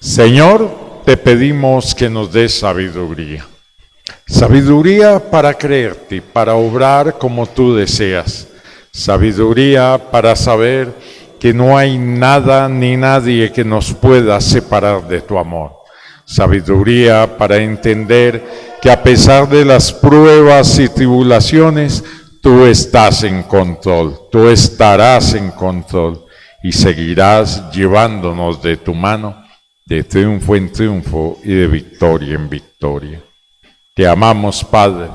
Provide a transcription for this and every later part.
Señor, te pedimos que nos des sabiduría. Sabiduría para creerte, para obrar como tú deseas. Sabiduría para saber que no hay nada ni nadie que nos pueda separar de tu amor. Sabiduría para entender que a pesar de las pruebas y tribulaciones, tú estás en control, tú estarás en control y seguirás llevándonos de tu mano, de triunfo en triunfo y de victoria en victoria. Te amamos, Padre,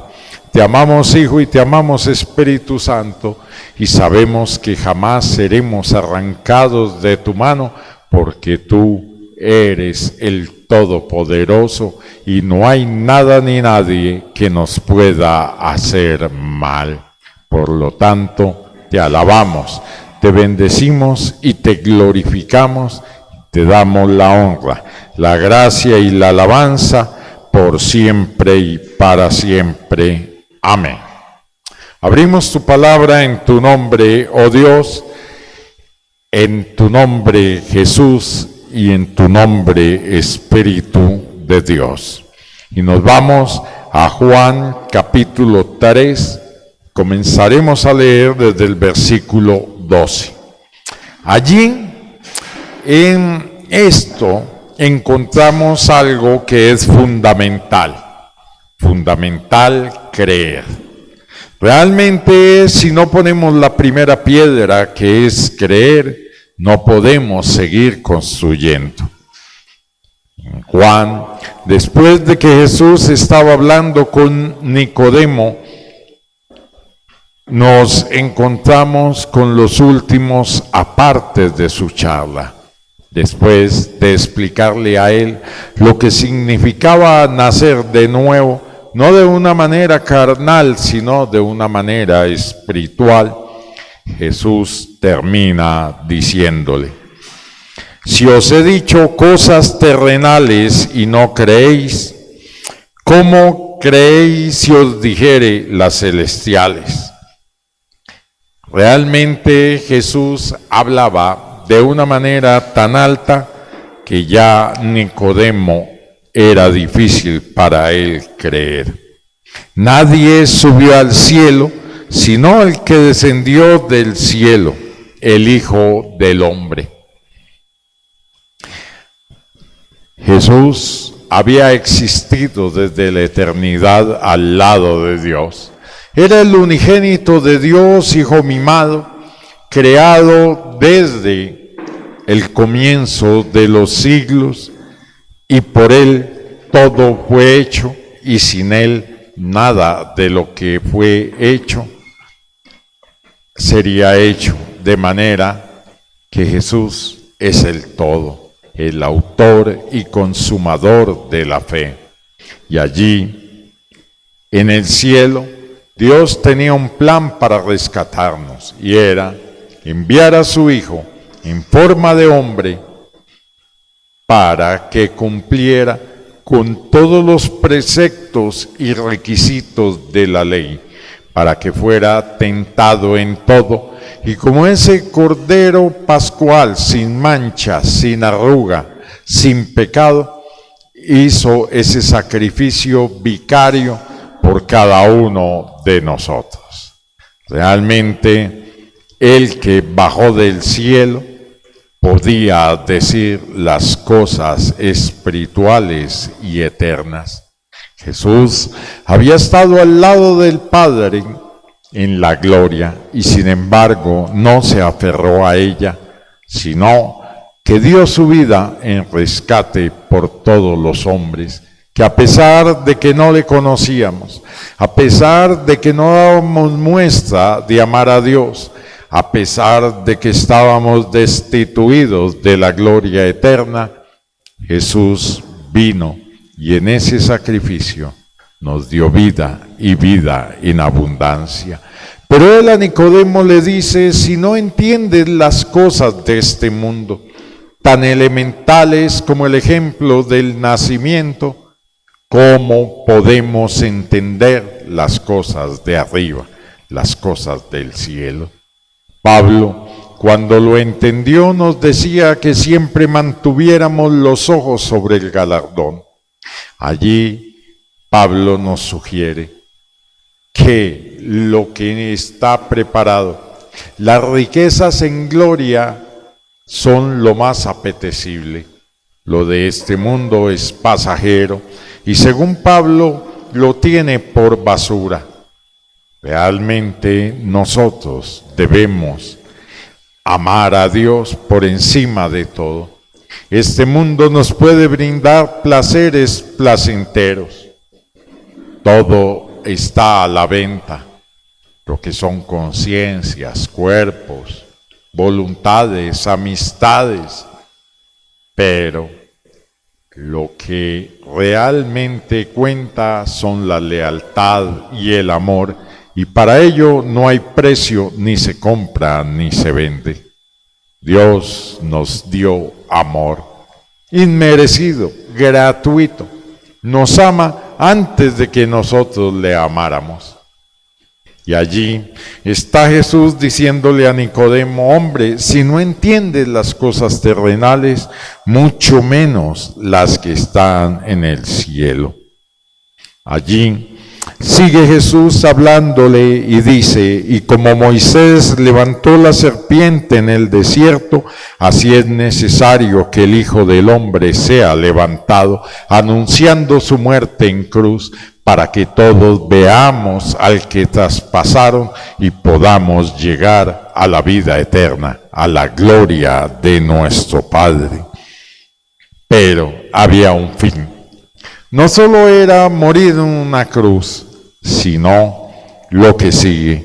te amamos, Hijo, y te amamos, Espíritu Santo, y sabemos que jamás seremos arrancados de tu mano, porque tú eres el Todopoderoso, y no hay nada ni nadie que nos pueda hacer mal. Por lo tanto, te alabamos, te bendecimos y te glorificamos, te damos la honra, la gracia y la alabanza, por siempre y para siempre. Amén. Abrimos tu palabra en tu nombre, oh Dios, en tu nombre, Jesús, y en tu nombre, Espíritu de Dios. Y nos vamos a Juan capítulo 3, comenzaremos a leer desde el versículo 12. Allí, en esto, encontramos algo que es fundamental creer. Realmente, si no ponemos la primera piedra, que es creer, no podemos seguir construyendo. Juan, después de que Jesús estaba hablando con Nicodemo, nos encontramos con los últimos apartes de su charla. Después de explicarle a él lo que significaba nacer de nuevo, no de una manera carnal, sino de una manera espiritual, Jesús termina diciéndole: si os he dicho cosas terrenales y no creéis, ¿cómo creéis si os dijere las celestiales? Realmente Jesús hablaba de una manera tan alta que ya Nicodemo era difícil para él creer. Nadie subió al cielo, sino el que descendió del cielo, el Hijo del Hombre. Jesús había existido desde la eternidad al lado de Dios. Era el unigénito de Dios, Hijo mimado, creado desde el comienzo de los siglos, y por él todo fue hecho, y sin él nada de lo que fue hecho sería hecho, de manera que Jesús es el todo, el autor y consumador de la fe. Y allí, en el cielo, Dios tenía un plan para rescatarnos, y era enviar a su Hijo en forma de hombre para que cumpliera con todos los preceptos y requisitos de la ley, para que fuera tentado en todo, y como ese cordero pascual sin mancha, sin arruga, sin pecado, hizo ese sacrificio vicario por cada uno de nosotros. Realmente, el que bajó del cielo podía decir las cosas espirituales y eternas. Jesús había estado al lado del Padre en la gloria, y sin embargo no se aferró a ella, sino que dio su vida en rescate por todos los hombres, que a pesar de que no le conocíamos, a pesar de que no dábamos muestra de amar a Dios, a pesar de que estábamos destituidos de la gloria eterna, Jesús vino y en ese sacrificio nos dio vida y vida en abundancia. Pero él a Nicodemo le dice: si no entiendes las cosas de este mundo, tan elementales como el ejemplo del nacimiento, ¿cómo podemos entender las cosas de arriba, las cosas del cielo? Pablo, Cuando lo entendió, nos decía que siempre mantuviéramos los ojos sobre el galardón. Allí Pablo nos sugiere que lo que está preparado, las riquezas en gloria son lo más apetecible. Lo de este mundo es pasajero y según Pablo lo tiene por basura. Realmente nosotros debemos amar a Dios por encima de todo. Este mundo nos puede brindar placeres placenteros. Todo está a la venta, lo que son conciencias, cuerpos, voluntades, amistades, pero lo que realmente cuenta son la lealtad y el amor, y para ello no hay precio, ni se compra ni se vende. Dios nos dio amor, inmerecido, gratuito. Nos ama antes de que nosotros le amáramos. Y allí está Jesús diciéndole a Nicodemo: hombre, si no entiendes las cosas terrenales, mucho menos las que están en el cielo. Allí sigue Jesús hablándole y dice: y como Moisés levantó la serpiente en el desierto, así es necesario que el Hijo del Hombre sea levantado, anunciando su muerte en cruz, para que todos veamos al que traspasaron y podamos llegar a la vida eterna, a la gloria de nuestro Padre. Pero había un fin. No solo era morir en una cruz, sino lo que sigue,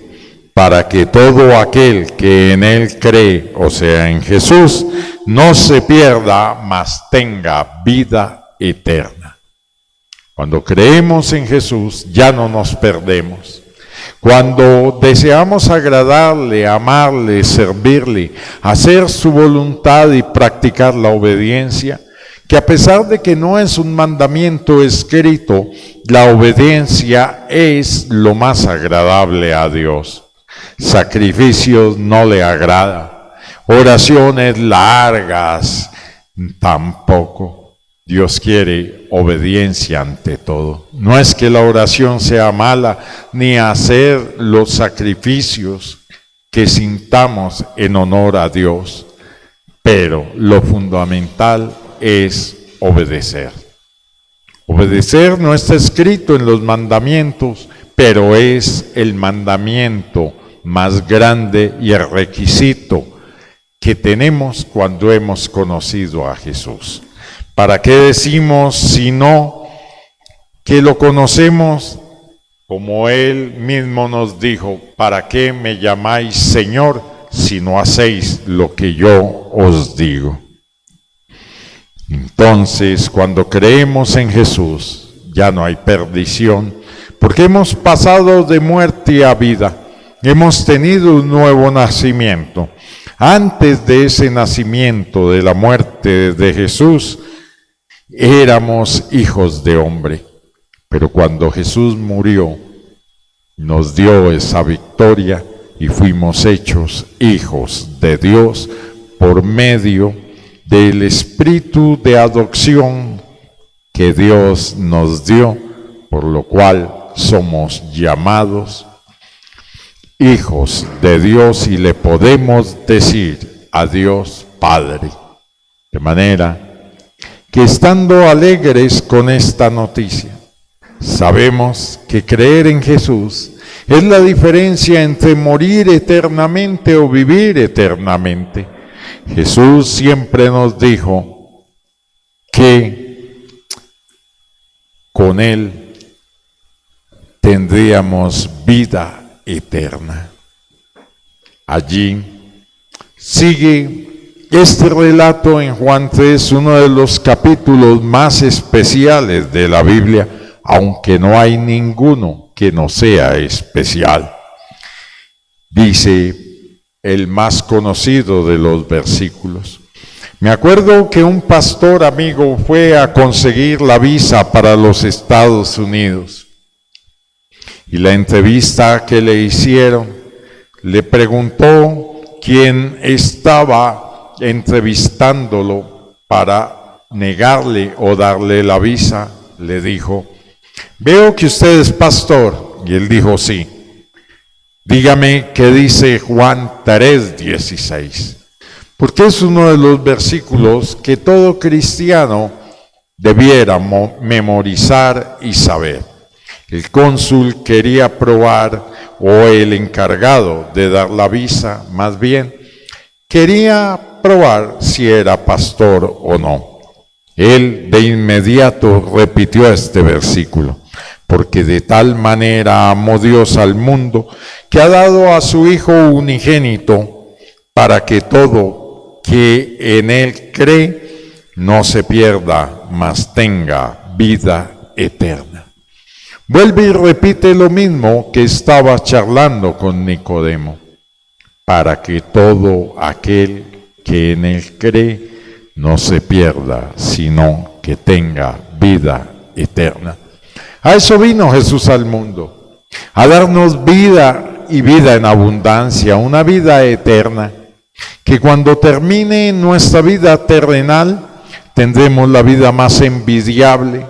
para que todo aquel que en Él cree, o sea, en Jesús, no se pierda, mas tenga vida eterna. Cuando creemos en Jesús, ya no nos perdemos. Cuando deseamos agradarle, amarle, servirle, hacer su voluntad y practicar la obediencia, que a pesar de que no es un mandamiento escrito, la obediencia es lo más agradable a Dios. Sacrificios no le agrada, oraciones largas tampoco. Dios quiere obediencia ante todo. No es que la oración sea mala, ni hacer los sacrificios que sintamos en honor a Dios, pero lo fundamental es obedecer. Obedecer no está escrito en los mandamientos, pero es el mandamiento más grande y el requisito que tenemos cuando hemos conocido a Jesús. ¿Para qué decimos sino que lo conocemos? Como Él mismo nos dijo: ¿para qué me llamáis Señor si no hacéis lo que yo os digo? Entonces, cuando creemos en Jesús, ya no hay perdición, porque hemos pasado de muerte a vida, hemos tenido un nuevo nacimiento. Antes de ese nacimiento, de la muerte de Jesús, éramos hijos de hombre, pero cuando Jesús murió, nos dio esa victoria y fuimos hechos hijos de Dios por medio del Espíritu de adopción que Dios nos dio, por lo cual somos llamados hijos de Dios y le podemos decir a Dios Padre. De manera que estando alegres con esta noticia, sabemos que creer en Jesús es la diferencia entre morir eternamente o vivir eternamente. Jesús siempre nos dijo que con Él tendríamos vida eterna. Allí sigue este relato en Juan 3, uno de los capítulos más especiales de la Biblia, aunque no hay ninguno que no sea especial. Dice el más conocido de los versículos: me acuerdo que un pastor amigo fue a conseguir la visa para los Estados Unidos y la entrevista que le hicieron le preguntó quien estaba entrevistándolo para negarle o darle la visa, le dijo: veo que usted es pastor. Y él dijo: sí. Dígame qué dice Juan 3:16, porque es uno de los versículos que todo cristiano debiera memorizar y saber. El cónsul quería probar, o el encargado de dar la visa, más bien, quería probar si era pastor o no. Él de inmediato repitió este versículo: porque de tal manera amó Dios al mundo, que ha dado a su Hijo unigénito, para que todo que en Él cree no se pierda, mas tenga vida eterna. Vuelve y repite lo mismo que estaba charlando con Nicodemo: para que todo aquel que en Él cree no se pierda, sino que tenga vida eterna. A eso vino Jesús al mundo, a darnos vida y vida en abundancia, una vida eterna, que cuando termine nuestra vida terrenal, tendremos la vida más envidiable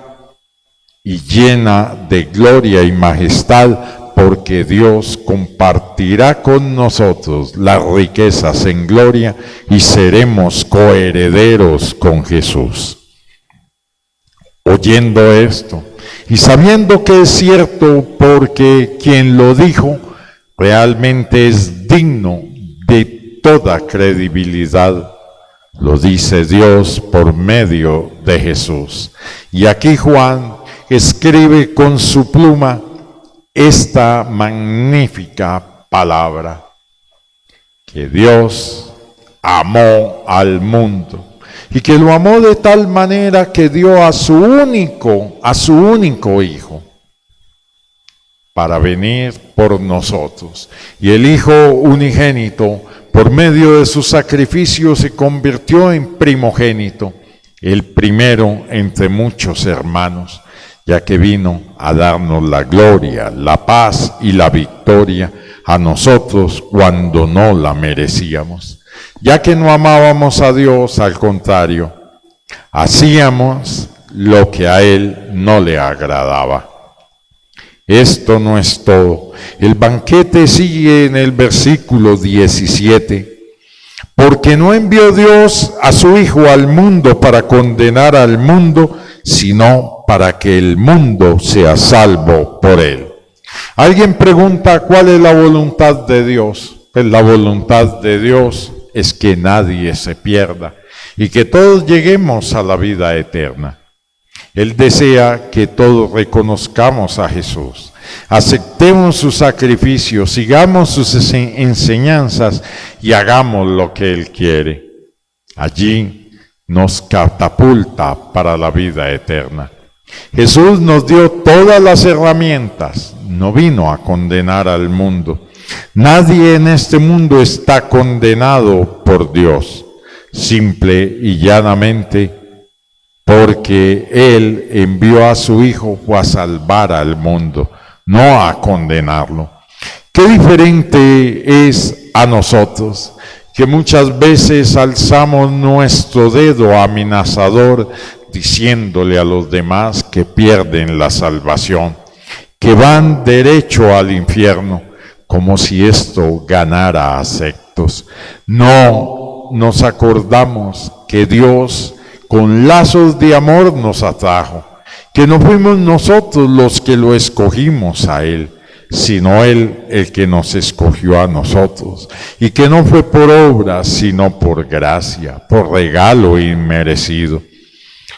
y llena de gloria y majestad, porque Dios compartirá con nosotros las riquezas en gloria y seremos coherederos con Jesús. Oyendo esto y sabiendo que es cierto, porque quien lo dijo realmente es digno de toda credibilidad, lo dice Dios por medio de Jesús. Y aquí Juan escribe con su pluma esta magnífica palabra: que Dios amó al mundo, y que lo amó de tal manera que dio a su único Hijo, para venir por nosotros. Y el Hijo unigénito, por medio de su sacrificio, se convirtió en primogénito, el primero entre muchos hermanos, ya que vino a darnos la gloria, la paz y la victoria a nosotros cuando no la merecíamos. Ya que no amábamos a Dios, al contrario, hacíamos lo que a Él no le agradaba. Esto no es todo. El banquete sigue en el versículo 17. Porque no envió Dios a su Hijo al mundo para condenar al mundo, sino para que el mundo sea salvo por Él. Alguien pregunta: ¿cuál es la voluntad de Dios? Pues la voluntad de Dios es que nadie se pierda y que todos lleguemos a la vida eterna. Él desea que todos reconozcamos a Jesús, aceptemos su sacrificio, sigamos sus enseñanzas y hagamos lo que Él quiere. Allí nos catapulta para la vida eterna. Jesús nos dio todas las herramientas, no vino a condenar al mundo. Nadie en este mundo está condenado por Dios, simple y llanamente porque Él envió a su Hijo a salvar al mundo, no a condenarlo. Qué diferente es a nosotros, que muchas veces alzamos nuestro dedo amenazador diciéndole a los demás que pierden la salvación, que van derecho al infierno, como si esto ganara aceptos. No nos acordamos que Dios con lazos de amor nos atrajo, que no fuimos nosotros los que lo escogimos a Él, sino Él el que nos escogió a nosotros, y que no fue por obra, sino por gracia, por regalo inmerecido.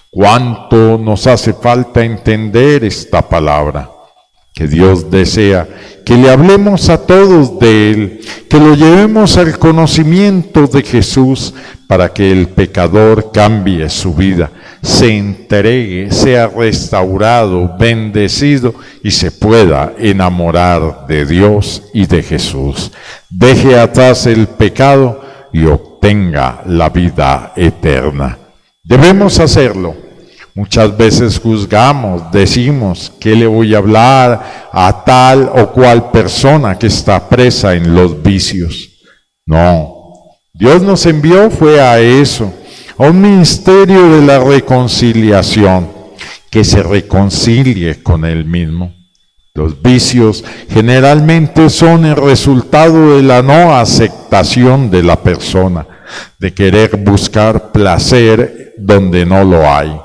¿Cuánto nos hace falta entender esta palabra? Que Dios desea que le hablemos a todos de Él, que lo llevemos al conocimiento de Jesús para que el pecador cambie su vida, se entregue, sea restaurado, bendecido y se pueda enamorar de Dios y de Jesús. Deje atrás el pecado y obtenga la vida eterna. Debemos hacerlo. Muchas veces juzgamos, decimos: ¿qué le voy a hablar a tal o cual persona que está presa en los vicios? No, Dios nos envió fue a eso, a un ministerio de la reconciliación, que se reconcilie con Él mismo. Los vicios generalmente son el resultado de la no aceptación de la persona, de querer buscar placer donde no lo hay.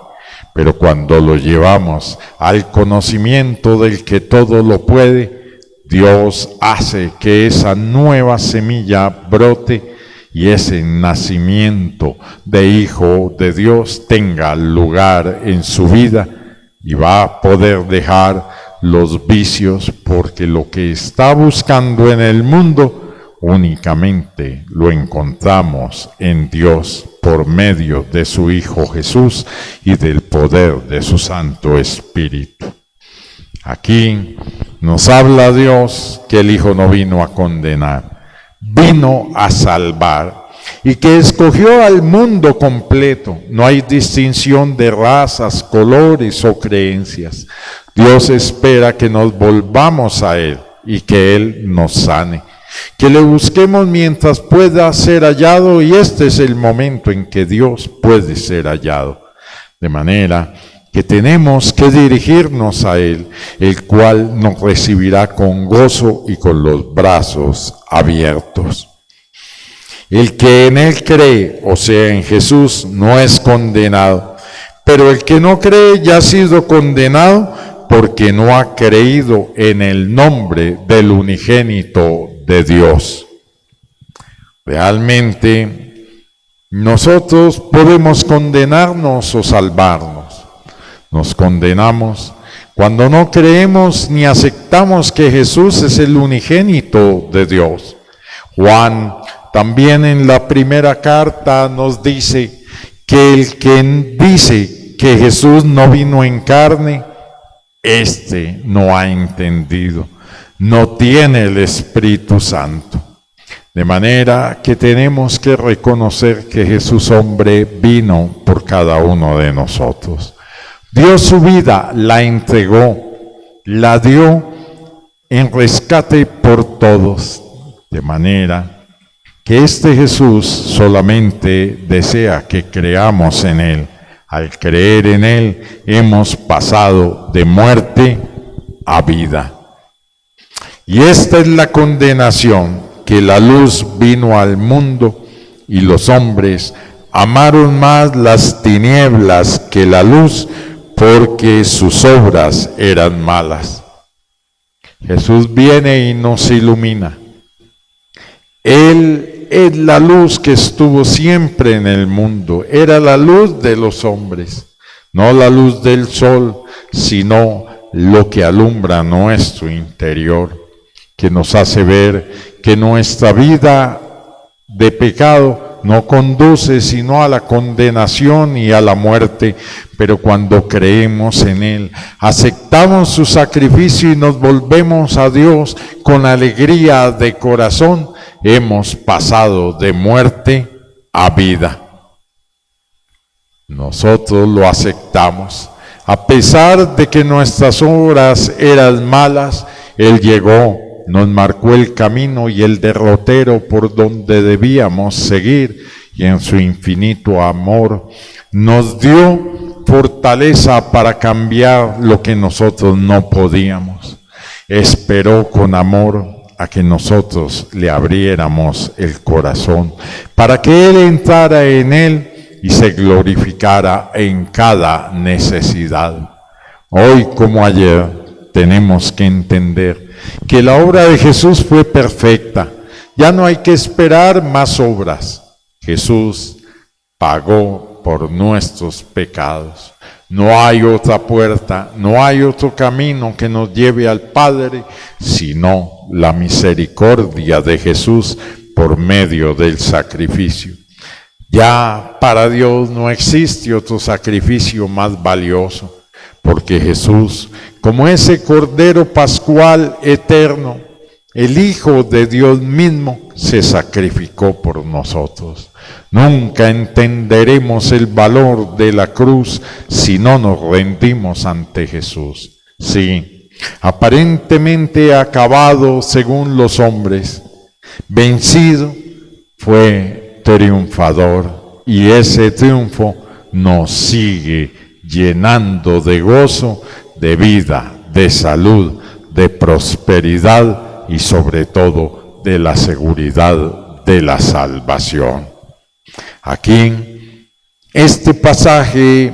Pero cuando lo llevamos al conocimiento del que todo lo puede, Dios hace que esa nueva semilla brote y ese nacimiento de hijo de Dios tenga lugar en su vida y va a poder dejar los vicios, porque lo que está buscando en el mundo únicamente lo encontramos en Dios por medio de su Hijo Jesús y del poder de su Santo Espíritu. Aquí nos habla Dios que el Hijo no vino a condenar, vino a salvar, y que escogió al mundo completo. No hay distinción de razas, colores o creencias. Dios espera que nos volvamos a Él y que Él nos sane, que le busquemos mientras pueda ser hallado, y este es el momento en que Dios puede ser hallado. De manera que tenemos que dirigirnos a Él, el cual nos recibirá con gozo y con los brazos abiertos. El que en Él cree, o sea, en Jesús, no es condenado, pero el que no cree ya ha sido condenado porque no ha creído en el nombre del unigénito de Dios. Realmente, nosotros podemos condenarnos o salvarnos. Nos condenamos cuando no creemos ni aceptamos que Jesús es el unigénito de Dios. Juan también en la primera carta nos dice que el que dice que Jesús no vino en carne, este no ha entendido, no tiene el Espíritu Santo. De manera que tenemos que reconocer que Jesús hombre vino por cada uno de nosotros. Dio su vida, la entregó, la dio en rescate por todos. De manera que este Jesús solamente desea que creamos en Él. Al creer en Él hemos pasado de muerte a vida. Y esta es la condenación, que la luz vino al mundo y los hombres amaron más las tinieblas que la luz, porque sus obras eran malas. Jesús viene y nos ilumina. Él es la luz que estuvo siempre en el mundo, era la luz de los hombres, no la luz del sol, sino lo que alumbra nuestro interior, que nos hace ver que nuestra vida de pecado no conduce sino a la condenación y a la muerte, pero cuando creemos en Él, aceptamos su sacrificio y nos volvemos a Dios con alegría de corazón, hemos pasado de muerte a vida. Nosotros lo aceptamos. A pesar de que nuestras obras eran malas, Él llegó, nos marcó el camino y el derrotero por donde debíamos seguir, y en su infinito amor nos dio fortaleza para cambiar lo que nosotros no podíamos. Esperó con amor a que nosotros le abriéramos el corazón, para que Él entrara en él y se glorificara en cada necesidad. Hoy como ayer tenemos que entender que la obra de Jesús fue perfecta. Ya no hay que esperar más obras. Jesús pagó por nuestros pecados. No hay otra puerta, no hay otro camino que nos lleve al Padre, sino la misericordia de Jesús por medio del sacrificio. Ya para Dios no existe otro sacrificio más valioso, porque Jesús, como ese Cordero Pascual eterno, el Hijo de Dios mismo, se sacrificó por nosotros. Nunca entenderemos el valor de la cruz si no nos rendimos ante Jesús. Sí, aparentemente acabado según los hombres, vencido, fue triunfador, y ese triunfo nos sigue llenando de gozo, de vida, de salud, de prosperidad y sobre todo de la seguridad de la salvación. Aquí este pasaje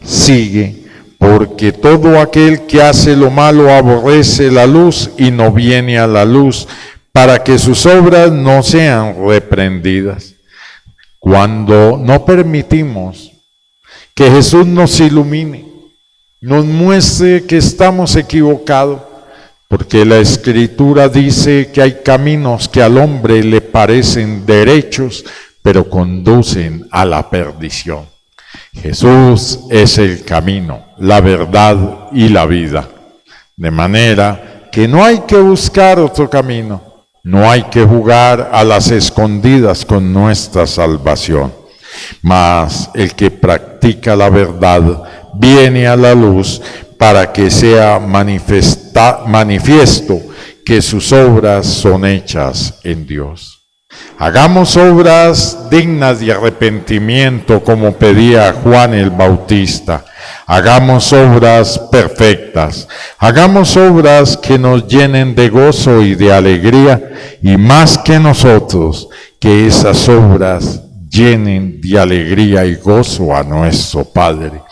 sigue, porque todo aquel que hace lo malo aborrece la luz y no viene a la luz, para que sus obras no sean reprendidas. Cuando no permitimos que Jesús nos ilumine, nos muestre que estamos equivocados, porque la Escritura dice que hay caminos que al hombre le parecen derechos, pero conducen a la perdición. Jesús es el camino, la verdad y la vida. De manera que no hay que buscar otro camino, no hay que jugar a las escondidas con nuestra salvación. Mas el que practica la verdad viene a la luz para que sea manifiesto que sus obras son hechas en Dios. Hagamos obras dignas de arrepentimiento como pedía Juan el Bautista. Hagamos obras perfectas. Hagamos obras que nos llenen de gozo y de alegría, y más que nosotros, que esas obras llenen de alegría y gozo a nuestro Padre.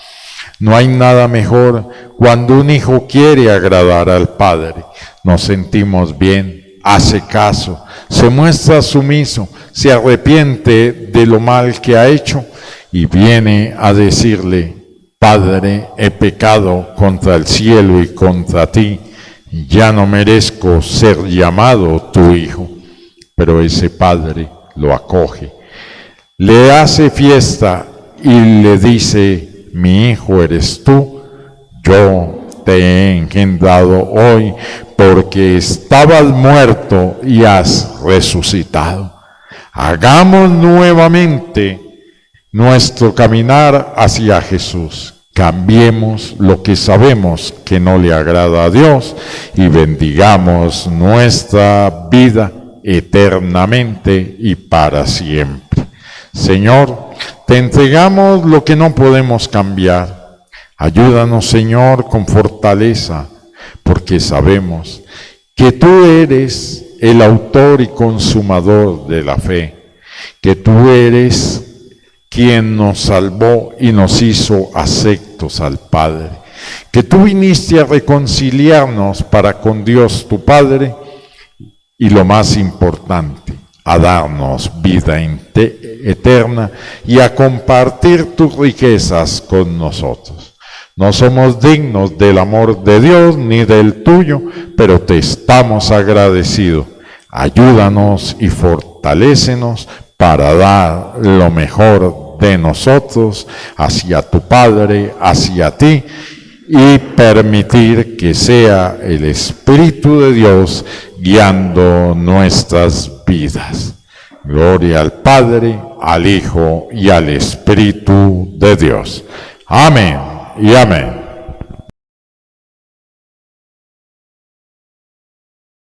No hay nada mejor cuando un hijo quiere agradar al Padre. Nos sentimos bien, hace caso, se muestra sumiso, se arrepiente de lo mal que ha hecho y viene a decirle: Padre, he pecado contra el cielo y contra ti, ya no merezco ser llamado tu hijo. Pero ese Padre lo acoge, le hace fiesta y le dice: mi hijo eres tú, yo te he engendrado hoy porque estabas muerto y has resucitado. Hagamos nuevamente nuestro caminar hacia Jesús. Cambiemos lo que sabemos que no le agrada a Dios y bendigamos nuestra vida eternamente y para siempre. Señor, te entregamos lo que no podemos cambiar. Ayúdanos, Señor, con fortaleza, porque sabemos que tú eres el autor y consumador de la fe, que tú eres quien nos salvó y nos hizo aceptos al Padre, que tú viniste a reconciliarnos para con Dios tu Padre y lo más importante, a darnos vida eterna y a compartir tus riquezas con nosotros. No somos dignos del amor de Dios ni del tuyo, pero te estamos agradecidos. Ayúdanos y fortalécenos para dar lo mejor de nosotros hacia tu Padre, hacia ti, y permitir que sea el Espíritu de Dios guiando nuestras vidas. Gloria al Padre, al Hijo y al Espíritu de Dios. Amén y amén.